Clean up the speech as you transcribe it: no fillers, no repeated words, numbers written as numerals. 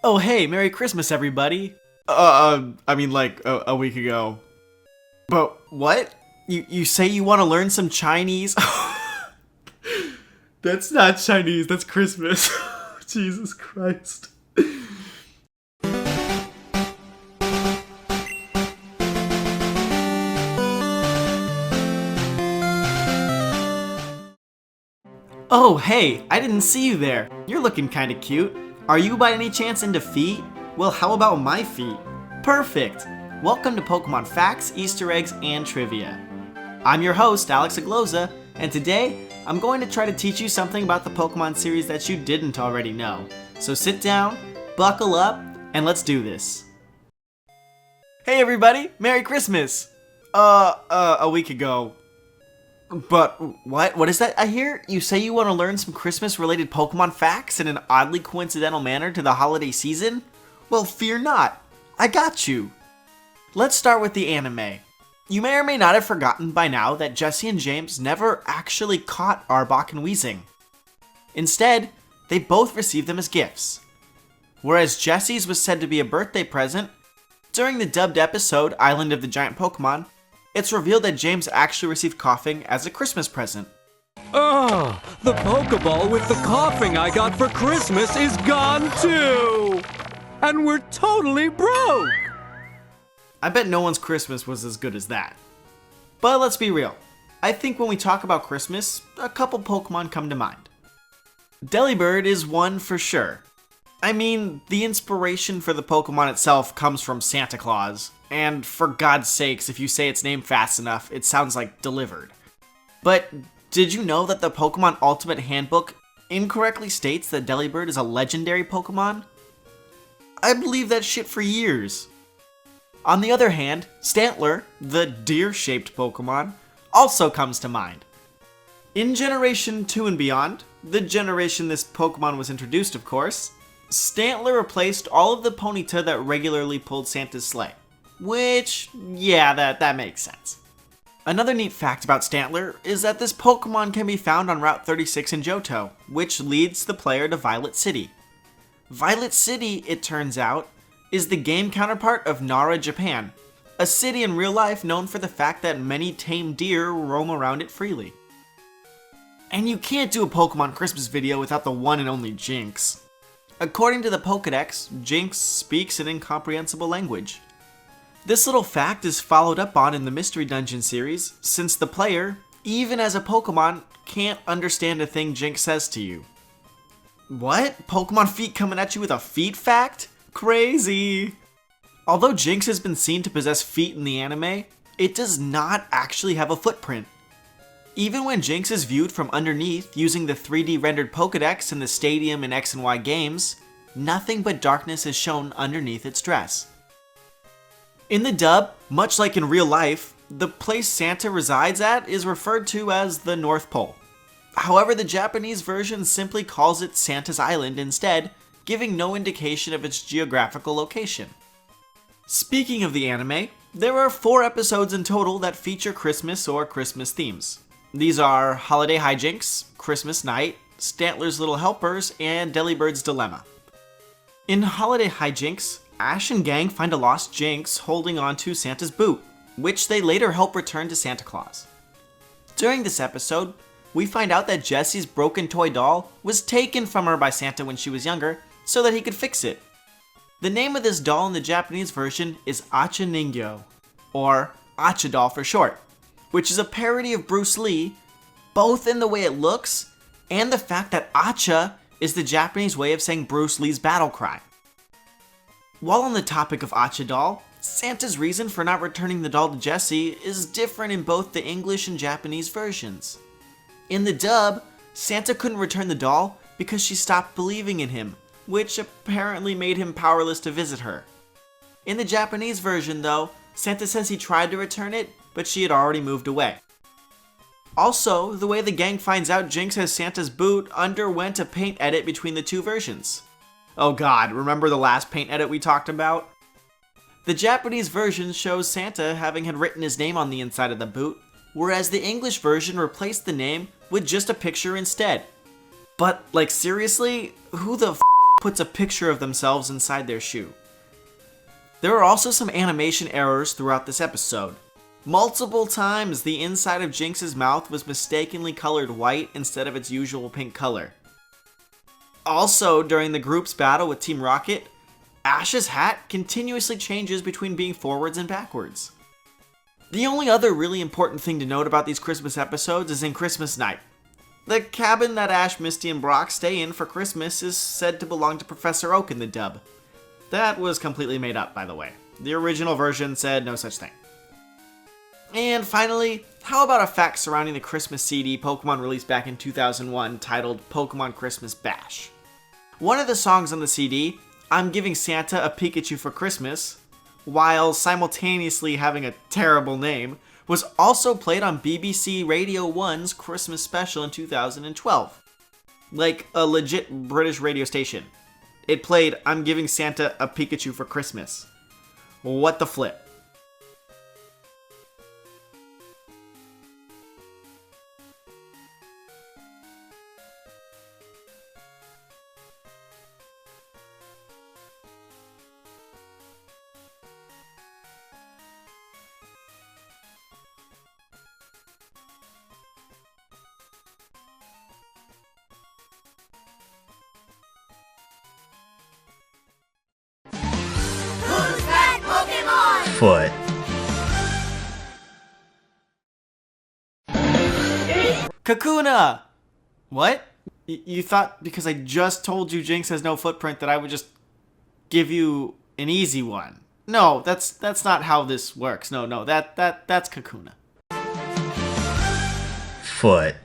Oh hey, Merry Christmas everybody. A week ago. But what? You say you want to learn some Chinese? That's not Chinese, that's Christmas. Jesus Christ. Oh hey, I didn't see you there. You're looking kinda cute. Are you by any chance into feet? Well, how about my feet? Perfect! Welcome to Pokemon Facts, Easter Eggs, and Trivia. I'm your host, Alex Ogloza, and today, I'm going to try to teach you something about the Pokemon series that you didn't already know. So sit down, buckle up, and let's do this. Hey everybody, Merry Christmas! A week ago. But what? What is that I hear? You say you want to learn some Christmas-related Pokemon facts in an oddly coincidental manner to the holiday season? Well, fear not. I got you. Let's start with the anime. You may or may not have forgotten by now that Jessie and James never actually caught Arbok and Weezing. Instead, they both received them as gifts. Whereas Jessie's was said to be a birthday present, during the dubbed episode Island of the Giant Pokemon, it's revealed that James actually received coughing as a Christmas present. Oh, the Pokeball with the coughing I got for Christmas is gone too! And we're totally broke! I bet no one's Christmas was as good as that. But let's be real. I think when we talk about Christmas, a couple Pokemon come to mind. Delibird is one for sure. I mean, the inspiration for the Pokemon itself comes from Santa Claus, and for God's sakes, if you say its name fast enough, it sounds like delivered. But did you know that the Pokemon Ultimate Handbook incorrectly states that Delibird is a legendary Pokemon? I believed that shit for years. On the other hand, Stantler, the deer-shaped Pokemon, also comes to mind. In Generation 2 and beyond, the generation this Pokemon was introduced of course, Stantler replaced all of the Ponyta that regularly pulled Santa's sleigh. Which, yeah, that makes sense. Another neat fact about Stantler is that this Pokemon can be found on Route 36 in Johto, which leads the player to Violet City. Violet City, it turns out, is the game counterpart of Nara, Japan, a city in real life known for the fact that many tame deer roam around it freely. And you can't do a Pokemon Christmas video without the one and only Jynx. According to the Pokedex, Jynx speaks an incomprehensible language. This little fact is followed up on in the Mystery Dungeon series, since the player, even as a Pokemon, can't understand a thing Jynx says to you. What? Pokemon Feet coming at you with a feet fact? Crazy! Although Jynx has been seen to possess feet in the anime, it does not actually have a footprint. Even when Jynx is viewed from underneath using the 3D rendered Pokedex in the Stadium and X and Y games, nothing but darkness is shown underneath its dress. In the dub, much like in real life, the place Santa resides at is referred to as the North Pole. However, the Japanese version simply calls it Santa's Island instead, giving no indication of its geographical location. Speaking of the anime, there are 4 episodes in total that feature Christmas or Christmas themes. These are Holiday Hijinks, Christmas Night, Stantler's Little Helpers, and Delibird's Dilemma. In Holiday Hijinks, Ash and gang find a lost Jynx holding onto Santa's boot, which they later help return to Santa Claus. During this episode, we find out that Jessie's broken toy doll was taken from her by Santa when she was younger so that he could fix it. The name of this doll in the Japanese version is Acha Ningyo, or Acha Doll for short, which is a parody of Bruce Lee, both in the way it looks and the fact that Acha is the Japanese way of saying Bruce Lee's battle cry. While on the topic of Acha Doll, Santa's reason for not returning the doll to Jessie is different in both the English and Japanese versions. In the dub, Santa couldn't return the doll because she stopped believing in him, which apparently made him powerless to visit her. In the Japanese version though, Santa says he tried to return it, but she had already moved away. Also, the way the gang finds out Jynx has Santa's boot underwent a paint edit between the 2 versions. Oh god, remember the last paint edit we talked about? The Japanese version shows Santa having had written his name on the inside of the boot, whereas the English version replaced the name with just a picture instead. But, like, seriously? Who the f puts a picture of themselves inside their shoe. There are also some animation errors throughout this episode. Multiple times, the inside of Jinx's mouth was mistakenly colored white instead of its usual pink color. Also, during the group's battle with Team Rocket, Ash's hat continuously changes between being forwards and backwards. The only other really important thing to note about these Christmas episodes is in Christmas night. The cabin that Ash, Misty, and Brock stay in for Christmas is said to belong to Professor Oak in the dub. That was completely made up, by the way. The original version said no such thing. And finally, how about a fact surrounding the Christmas CD Pokemon released back in 2001 titled Pokemon Christmas Bash? One of the songs on the CD, I'm Giving Santa a Pikachu for Christmas, while simultaneously having a terrible name, was also played on BBC Radio 1's Christmas special in 2012. Like a legit British radio station. It played I'm Giving Santa a Pikachu for Christmas. What the flip? Foot. Kakuna! What? You thought because I just told you Jinx has no footprint that I would just give you an easy one. No, that's not how this works. No, that's Kakuna. Foot.